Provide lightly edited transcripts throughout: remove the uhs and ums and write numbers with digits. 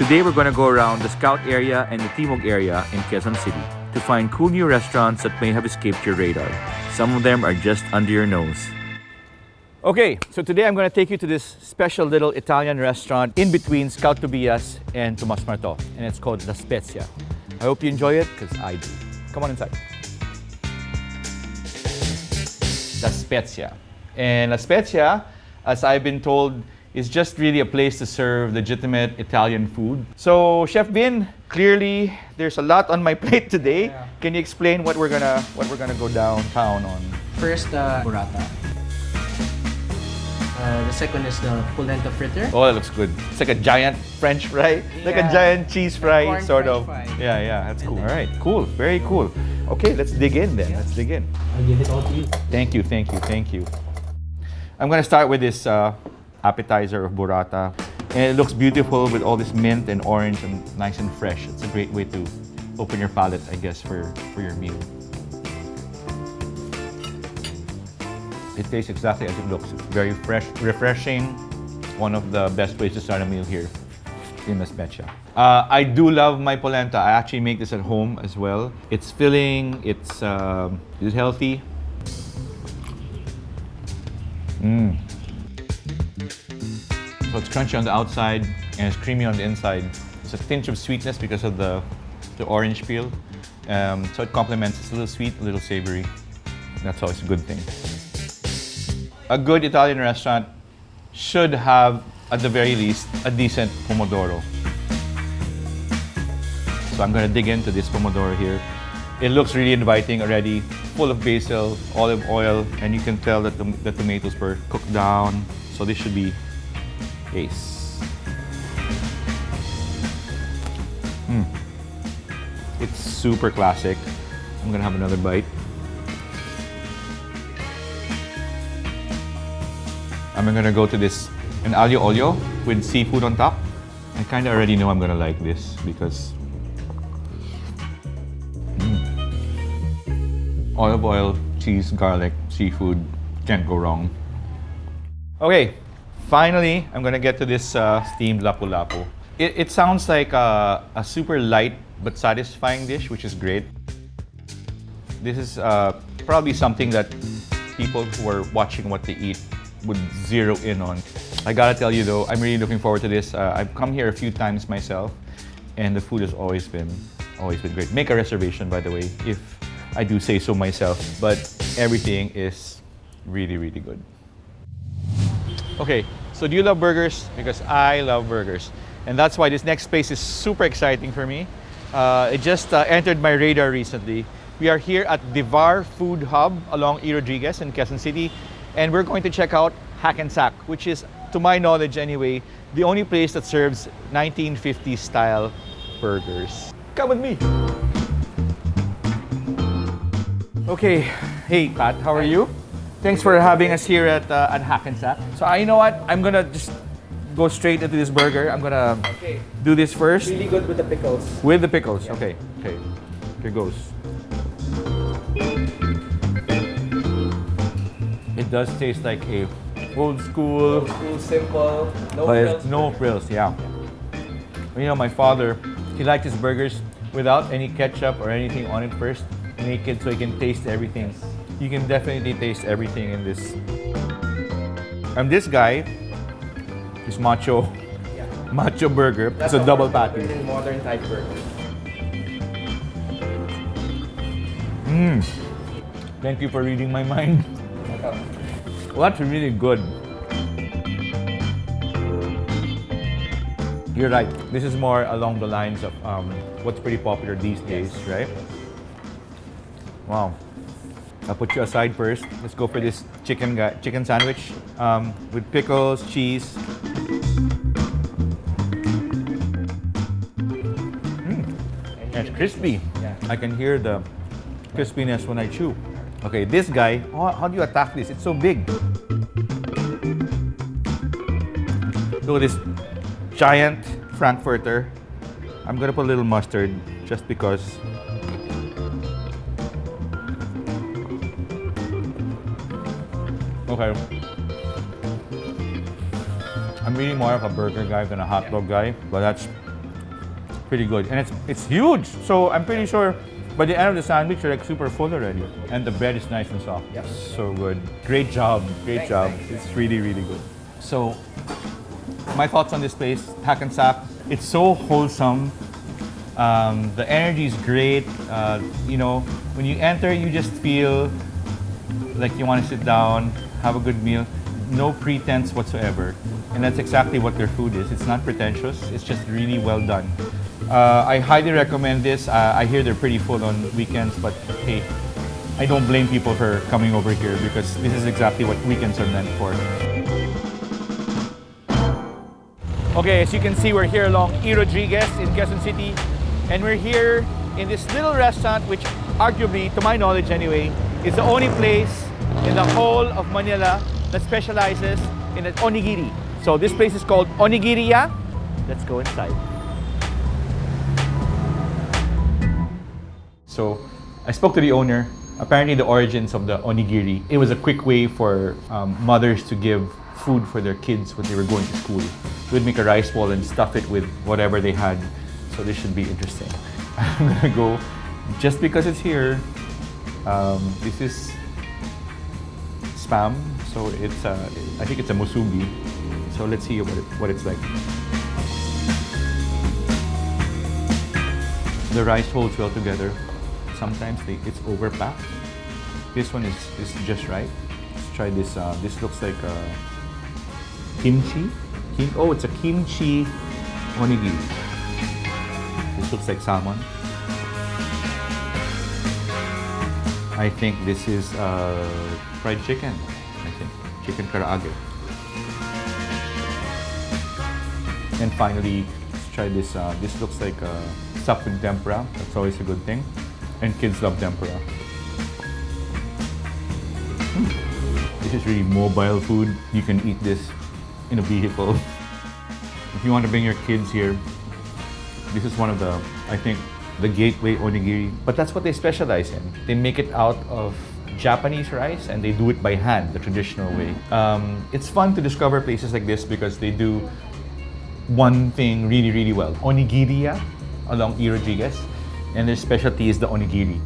Today we're gonna go around the Scout area and the Timog area in Quezon City to find cool new restaurants that may have escaped your radar. Some of them are just under your nose. Okay, so today I'm gonna take you to this special little Italian restaurant in between Scout Tobias and Tomas Morato, and it's called La Spezia. I hope you enjoy it, because I do. Come on inside. La Spezia. And La Spezia, as I've been told, is just really a place to serve legitimate Italian food. So, Chef Vin, clearly there's a lot on my plate today. Yeah. Can you explain what we're gonna go downtown on? First, burrata. The second is the polenta fritter. Oh, that looks good. It's like a giant French fry, like a Yeah. giant cheese fry, Corn sort French of. fry. Yeah, that's cool. then- All right, cool, very cool. Okay, let's dig in then. Let's dig in. I'll give it all to you. Thank you. I'm gonna start with this appetizer of burrata, and it looks beautiful with all this mint and orange and nice and fresh. It's a great way to open your palate, I guess, for your meal. It tastes exactly as it looks. It's very fresh, refreshing. One of the best ways to start a meal here in La Spezia. I do love my polenta. I actually make this at home as well. It's filling, it's healthy. So it's crunchy on the outside and it's creamy on the inside. It's a tinge of sweetness because of the orange peel. So it complements. It's a little sweet, a little savory. That's always a good thing. A good Italian restaurant should have, at the very least, a decent pomodoro. So I'm gonna dig into this pomodoro here. It looks really inviting already, full of basil, olive oil, and you can tell that the tomatoes were cooked down. So this should be ace. It's super classic. I'm gonna have another bite. I'm gonna go to this an aglio olio with seafood on top. I kind of already know I'm gonna like this because olive oil, cheese, garlic, seafood, can't go wrong. Okay, finally, I'm gonna get to this steamed lapu-lapu. It sounds like a super light but satisfying dish, which is great. This is probably something that people who are watching what they eat would zero in on. I gotta tell you though, I'm really looking forward to this. I've come here a few times myself, and the food has always been great. Make a reservation, by the way, if I do say so myself, but everything is really, really good. Okay, so do you love burgers? Because I love burgers. And that's why this next place is super exciting for me. It just entered my radar recently. We are here at Divar Food Hub along E. Rodriguez in Quezon City, and we're going to check out ANCx, which is, to my knowledge anyway, the only place that serves 1950s style burgers. Come with me. Okay, hey Pat, how are you? Thanks for having us here at ANCx. So you know what? I'm gonna just go straight into this burger. I'm gonna do this first. Really good with the pickles. With the pickles, okay. Here goes. It does taste like a old school, Simple, no but frills. it's no frills, yeah. You know, my father, he liked his burgers without any ketchup or anything on it first. Make it so you can taste everything. You can definitely taste everything in this. And this guy is macho burger. That's It's a double patty. Modern type burger. Thank you for reading my mind. Well, that's really good. You're right. This is more along the lines of what's pretty popular these days, right? Wow. I'll put you aside first. Let's go for this chicken sandwich with pickles, cheese. And it's crispy. Yeah. I can hear the crispiness when I chew. Okay, this guy, how do you attack this? It's so big. Look at this giant Frankfurter. I'm gonna put a little mustard just because. Okay. I'm really more of a burger guy than a hot dog guy, but that's pretty good. And it's huge. So I'm pretty sure by the end of the sandwich, you're like super full already. And the bread is nice and soft. Yep. So good. Great job. Great job. Thanks. It's really, really good. So my thoughts on this place, ANCx. It's so wholesome. The energy is great. You know, when you enter, you just feel like you want to sit down, have a good meal. No pretense whatsoever. And that's exactly what their food is. It's not pretentious. It's just really well done. I highly recommend this. I hear they're pretty full on weekends, but hey, I don't blame people for coming over here because this is exactly what weekends are meant for. Okay, as you can see, we're here along E. Rodriguez in Quezon City, and we're here in this little restaurant, which arguably, to my knowledge anyway, is the only place in the whole of Manila that specializes in an onigiri. So this place is called Onigiriya. Let's go inside. So I spoke to the owner. Apparently the origins of the onigiri, it was a quick way for mothers to give food for their kids when they were going to school. They would make a rice ball and stuff it with whatever they had. So this should be interesting. I'm gonna go, just because it's here, this is spam. So it's, I think it's a musubi. So let's see what it's like. The rice holds well together. Sometimes it's overpacked. This one is just right. Let's try this. This looks like kimchi. Oh, it's a kimchi onigiri. This looks like salmon. I think this is fried chicken. I think chicken karaage. And finally, let's try this. This looks like stuffed with tempura. That's always a good thing. And kids love tempura. This is really mobile food. You can eat this in a vehicle. If you want to bring your kids here, this is one of the, I think, the gateway onigiri. But that's what they specialize in. They make it out of Japanese rice and they do it by hand, the traditional way. It's fun to discover places like this because they do one thing really, really well. Onigiriya along E. Rodriguez. And their specialty is the onigiri.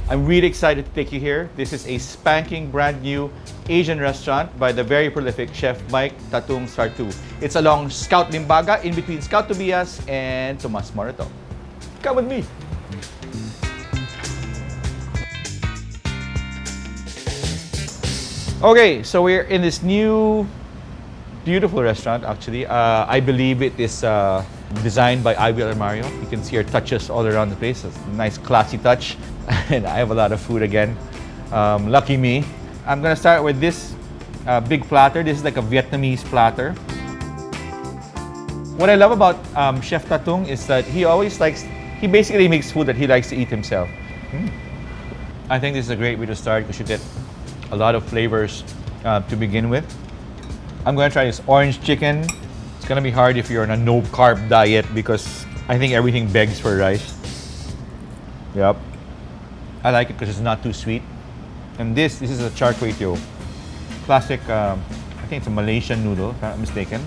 I'm really excited to take you here. This is a spanking brand new Asian restaurant by the very prolific chef Mike Tatung Sartu. It's along Scout Limbaga in between Scout Tobias and Tomas Morato. Come with me. Okay, so we're in this new beautiful restaurant actually. I believe it is designed by Ivy Armario. You can see our touches all around the place. It's a nice classy touch. And I have a lot of food again. Lucky me. I'm gonna start with this big platter. This is like a Vietnamese platter. What I love about Chef Tatung is that he basically makes food that he likes to eat himself. I think this is a great way to start because you get a lot of flavors to begin with. I'm gonna try this orange chicken. It's gonna be hard if you're on a no-carb diet because I think everything begs for rice. Yep. I like it because it's not too sweet. And this is a char kway teow. Classic, I think it's a Malaysian noodle, if I'm not mistaken.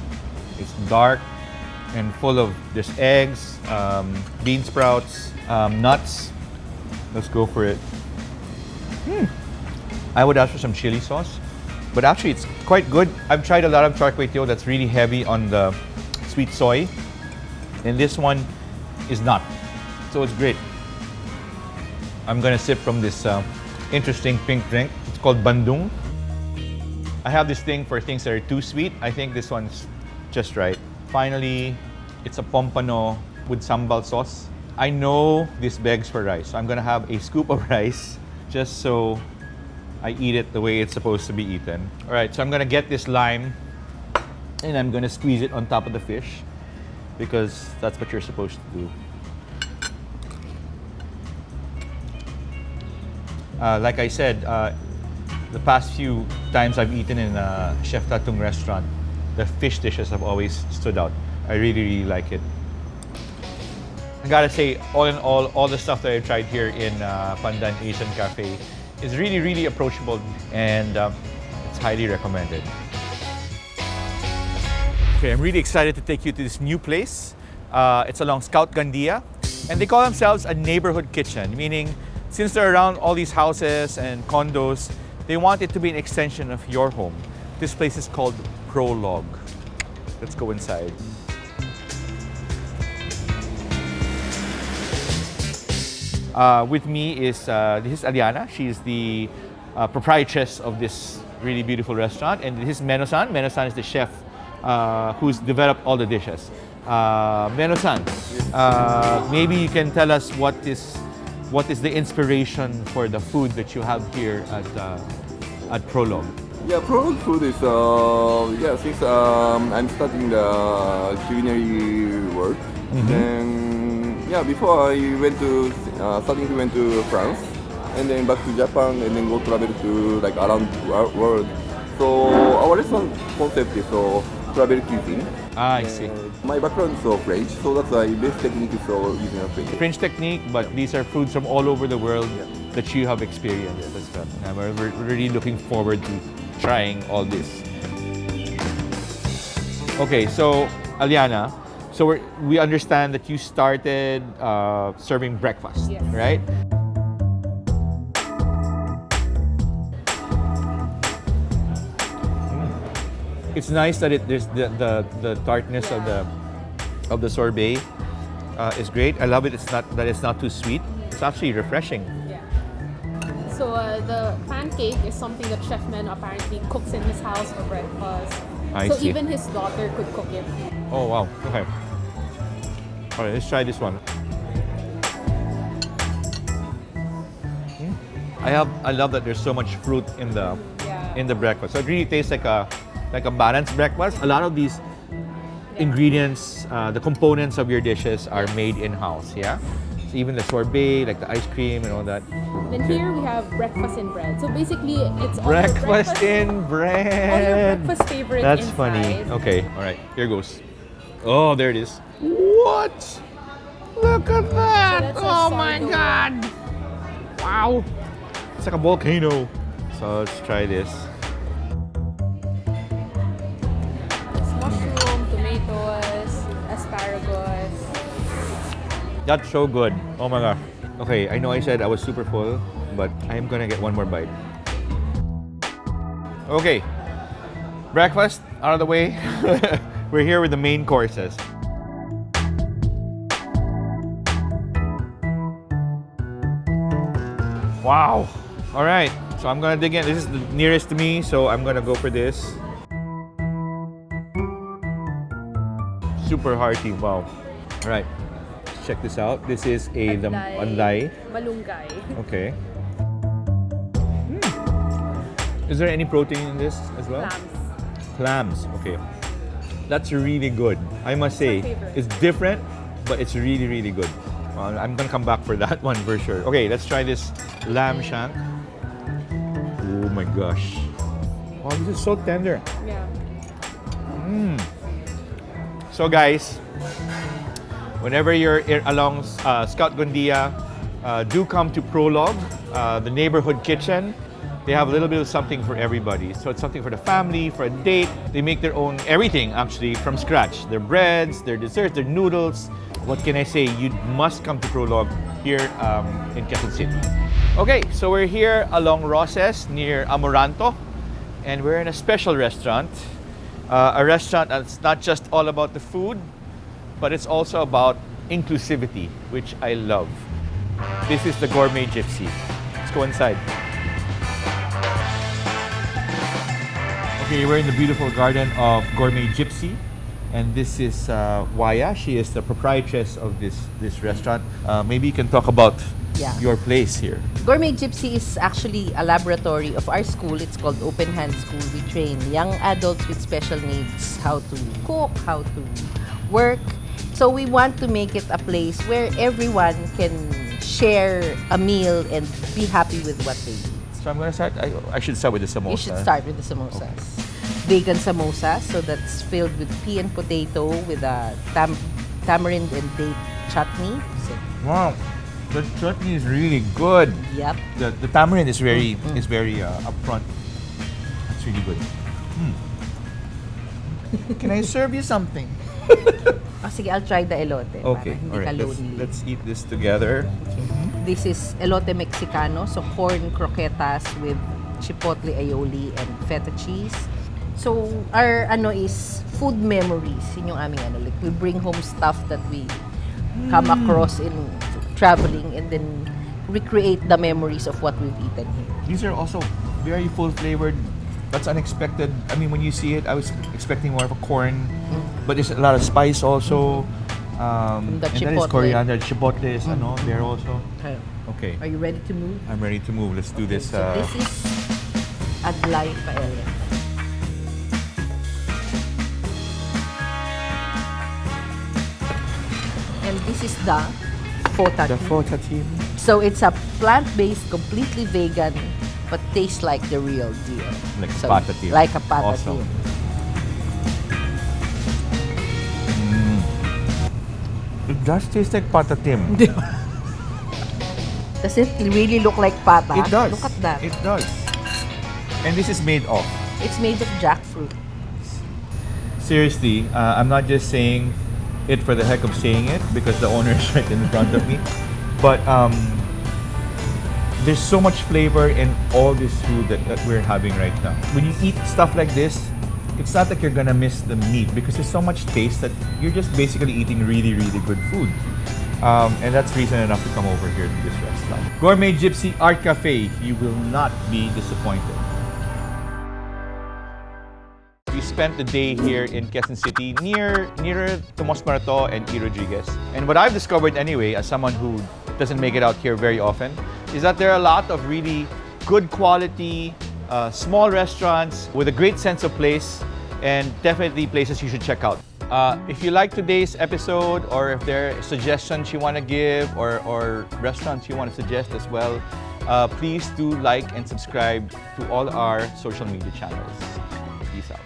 It's dark and full of just eggs, bean sprouts, nuts. Let's go for it. I would ask for some chili sauce. But actually, it's quite good. I've tried a lot of char kway teow that's really heavy on the sweet soy. And this one is not. So it's great. I'm gonna sip from this interesting pink drink. It's called bandung. I have this thing for things that are too sweet. I think this one's just right. Finally, it's a pompano with sambal sauce. I know this begs for rice. So I'm gonna have a scoop of rice just so I eat it the way it's supposed to be eaten. All right, so I'm gonna get this lime and I'm gonna squeeze it on top of the fish because that's what you're supposed to do. Like I said, the past few times I've eaten in a Chef Tatung restaurant, the fish dishes have always stood out. I really, really like it. I gotta say, all in all the stuff that I've tried here in Pandan Asian Cafe is really, really approachable and it's highly recommended. Okay, I'm really excited to take you to this new place. It's along Scout Gandia, and they call themselves a neighborhood kitchen, meaning since they're around all these houses and condos, they want it to be an extension of your home. This place is called Prologue. Let's go inside. With me is this is Aliana. She's the proprietress of this really beautiful restaurant, and this is Meno-san. Meno-san is the chef who's developed all the dishes. Meno-san, maybe you can tell us what is the inspiration for the food that you have here at Prologue. Yeah, Prologue food is since I'm studying the culinary work, then before I went to France, and then back to Japan, and then go travel to like around the world. So our restaurant concept is travel cuisine. I see. My background is French, so that's why best technique is using a French. French technique, but these are foods from all over the world that you have experienced. That's right. And we're really looking forward to trying all this. Okay, so Aliana, so we understand that you started serving breakfast, right? It's nice that there's the tartness of the sorbet is great. I love it. It's not too sweet. It's actually refreshing. Yeah. So the pancake is something that Chef Men apparently cooks in his house for breakfast. I so see. even his daughter could cook it. Oh wow. Okay. All right, let's try this one. I love that there's so much fruit in the breakfast. So it really tastes like a balanced breakfast. A lot of these ingredients, the components of your dishes are made in-house, yeah? So even the sorbet, like the ice cream and all that. Then here we have breakfast in bread. So basically it's all Breakfast in all your bread. breakfast favorite That's inside. funny. Okay, all right, here goes. Oh, there it is. What? Look at that! So that's a Oh my sourdough. God! Wow! It's like a volcano. So let's try this. Mushroom, tomatoes, asparagus. That's so good. Oh my gosh. Okay, I know I said I was super full, but I'm gonna get one more bite. Okay, breakfast out of the way. We're here with the main courses. Wow. All right, so I'm gonna dig in. This is the nearest to me, so I'm gonna go for this. Super hearty. Wow. All right, check this out. This is a anday. Malunggay. Okay. Is there any protein in this as well? Clams. Clams. Okay. That's really good. I must say, my favorite. it's different, but it's really, really good. I'm gonna come back for that one for sure. Okay, let's try this lamb shank. Oh my gosh. Wow, this is so tender. Yeah. So guys, whenever you're along Scout Gandia, do come to Prologue, the neighborhood kitchen. They have a little bit of something for everybody. So it's something for the family, for a date. They make their own everything actually from scratch. Their breads, their desserts, their noodles. What can I say? You must come to Prologue here in Quezon City. Okay, so we're here along Roses near Morato, and we're in a special restaurant. A restaurant that's not just all about the food, but it's also about inclusivity, which I love. This is the Gourmet Gypsy. Let's go inside. Okay, we're in the beautiful garden of Gourmet Gypsy, and this is Waya. She is the proprietress of this restaurant. Maybe you can talk about your place here. Gourmet Gypsy is actually a laboratory of our school. It's called Open Hand School. We train young adults with special needs how to cook, how to work. So we want to make it a place where everyone can share a meal and be happy with what they eat. So I'm gonna start. I should start with the samosa. You should start with the samosas. Vegan samosa, so that's filled with pea and potato with a tamarind and date chutney. So, Wow, the chutney is really good. yep. The tamarind is very upfront. It's really good. Can I serve you something? Sige, I'll try the elote. Okay, para hindi ka lonely. let's eat this together. This is elote mexicano, so corn croquetas with chipotle aioli and feta cheese. So our is food memories. Yun yung aming like we bring home stuff that we come across in traveling and then recreate the memories of what we've eaten here. These are also very full flavored. That's unexpected. I mean, when you see it, I was expecting more of a corn, but there's a lot of spice also. The and that is chipotle. coriander. Chipotle is there also. Okay. Okay, Are you ready to move? I'm ready to move. Let's do this. So this is adlay paella. And this is the fota. the fota team. So it's a plant-based, completely vegan, but tastes like the real deal. Like So, patatim. Like a patatim. Awesome. It does taste like patatim. Does it really look like pata? It does. Look at that. It does. And this is made of. It's made of jackfruit. Seriously, I'm not just saying it for the heck of saying it because the owner is right in front of me. But there's so much flavor in all this food that we're having right now. When you eat stuff like this, it's not like you're gonna miss the meat because there's so much taste that you're just basically eating really, really good food. And that's reason enough to come over here to this restaurant. Gourmet Gypsy Art Cafe. You will not be disappointed. We spent the day here in Quezon City nearer Tomas Morato and E. Rodriguez. And what I've discovered anyway, as someone who doesn't make it out here very often, is that there are a lot of really good quality, small restaurants with a great sense of place and definitely places you should check out. If you like today's episode or if there are suggestions you want to give or restaurants you want to suggest as well, please do like and subscribe to all our social media channels. Peace out.